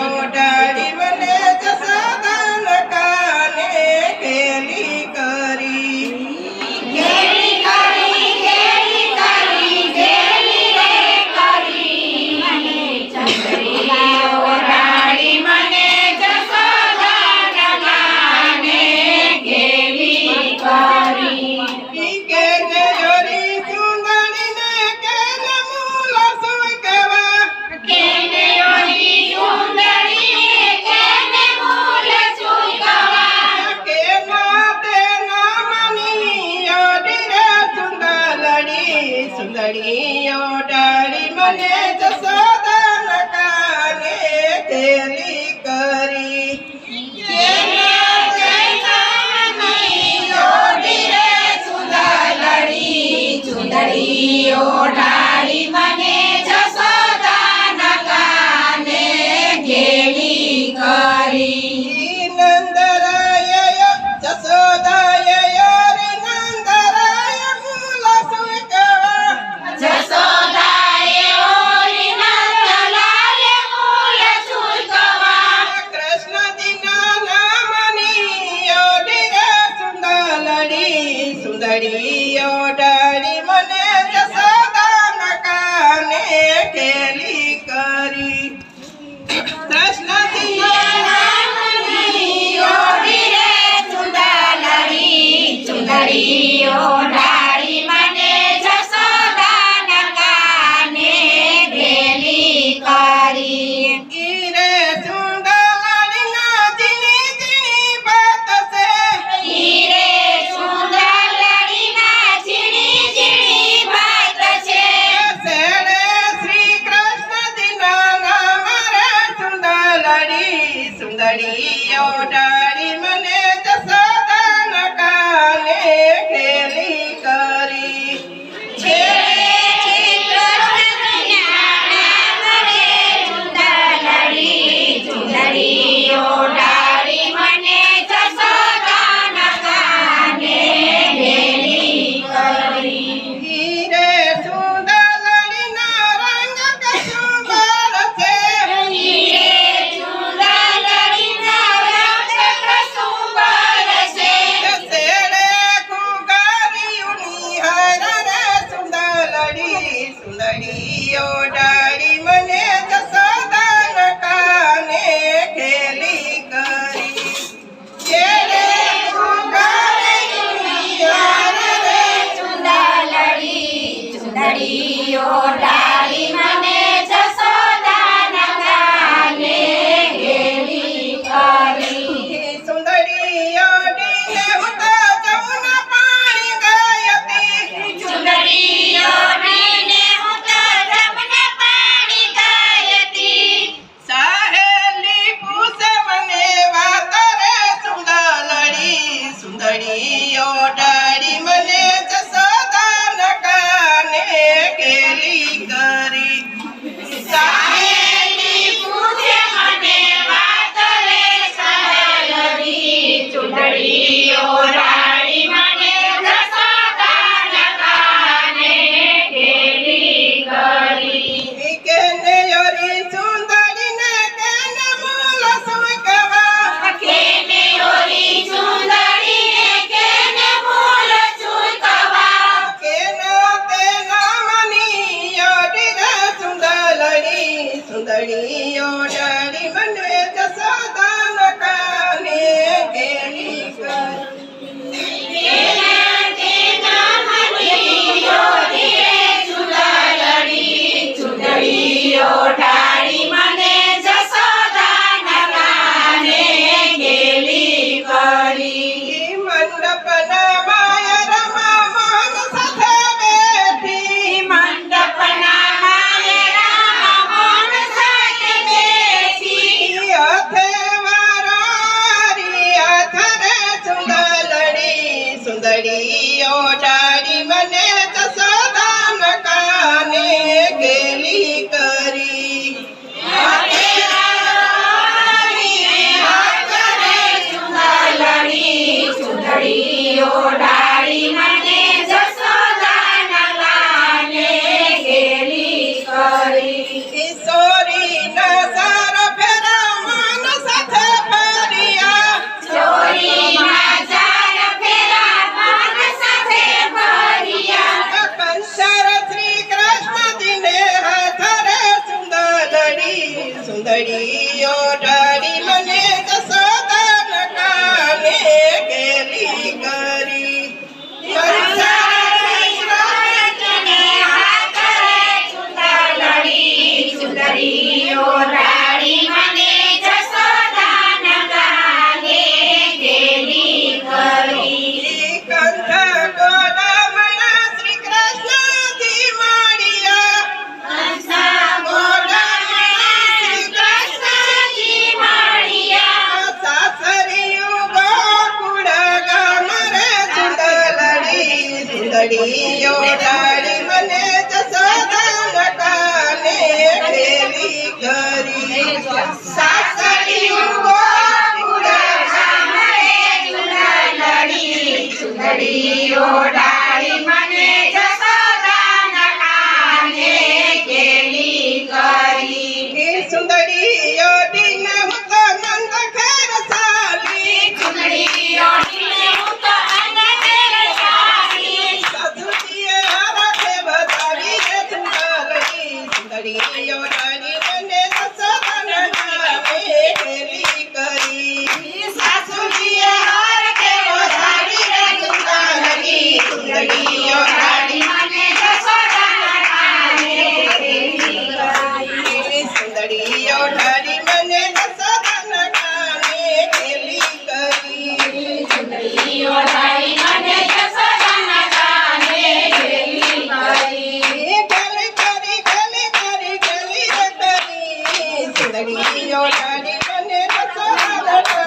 ઓઢાડી મને જસોદાન કાને ખેલી કરી સુંદરી ઓઢાડી મને જસોદાન કાને ખેલી કરી સુંદરી ઓઢાડી મને જસોદાન કાને ખેલી કરી નંદરાય જસોદાય નંદરાય મૂલ સુકવા જસોદાએ ઓરી નંદલાલ મૂલ સુકવા કૃષ્ણજીના નામની ઓઢી રે સુંદરી ઓઢાડી મને જસોદાન કાને ખેલી કરી કૃષ્ણજીના નામની ઓરી રે સુંદરી ઓઢાડી મને જસોદાન કાને ખેલી કરી ઈરે સુંદરીના ઝીણી ઝીણી વાત છે હીરે સુંદરીના ઝીણી ઝીણી વાત છે શેણે શ્રી કૃષ્ણજીના નામ રે સુંદરી ઓઢાડી મને જસોદાન કાને ખેલી કરી સુંદરી ઓઢાડી મને જસોદાન કાને ખેલી કરી હીરે સુંદરીના રંગ કસુંબર છે હીરે સુંદરીના રંગ કસુંબર છે શેણે ખુગારીયુની હાર રે સુંદરી ઓઢાડી મને જસોદાન કાને ખેલી કરી શેણે ખુગારીયુની હાર રે સુંદરી ઓઢાડી મને જસોદાન કાને ખેલી કરી સુંદરી ઓઢીને હું તો જમુના પાણી ગઈ હતી સુંદરી ઓઢીને હું તો જમના પાણી ગઈ હતી સહેલી પૂછે મને વાત રે સુંદરી ઓઢાડી મને જસોદાન કાને ખેલી કરી સહેલી પૂછે મને વાત રે સુંદરી ઓઢાડી મને જસોદાન કાને ખેલી કરી કેને યોરી સુંદરીને કેને મૂલ સુકવા કેને ઓરી સુંદરીને કેને મૂલ ચૂકવા કેનો તે નામની ઓઢી રે સુંદરી ઓઢાડી મને જસોદાન કાને ખેલી કરી સુંદરી ઓઢાડી મને જસોદાન કાને ખેલી કરી મંડપના માયા રમા મોહન સાથે બેઠી મંડપના માયરા મોહન સાથે બેઠી હાથે સુંદરીઓ ડાળી મને જશોદાના કાને કેલી કરી. સુંદરીઓ ડાળી મને જશોદાના કાને કેલી કરી. કંઠ ગોદામણા શ્રી કૃષ્ણજી મળ્યા. સાસરિયું ગોકુળ ગામ રે સુંદરડી. સુંદરીઓ ડાળી મને જશોદાના કાને કેલી કરી. સાસરિયું ગોકુળ ગામ સુંદરીઓ ડાળી મને જશોદાના કાને કેલી કરી. સુંદરીઓ દિન હું તો નંદ ખેર સાલી. સુંદરીઓ દિને હું તો નંદ ખેર સાલી. સાધુજીએ હાથે બતાવી રે સુંદરી. સુંદરીઓ ડાળી મને જશોદાના કાને કેલી કરી. સાસુજીએ હાથે બતાવી રે સુંદરી. સુંદરીઓ ડાળી મને જશોદાના કાને કેલી કરી. સુંદરીઓ ડાળી મને જશોદાના કાને કેલી કરી. સુંદરીઓ ડાળી મને જશોદાના કાને કેલી કરી. ગલી કરી ગલી કરી ગલી રે કરી. સુંદરીઓ ડાળી મને જશોદાના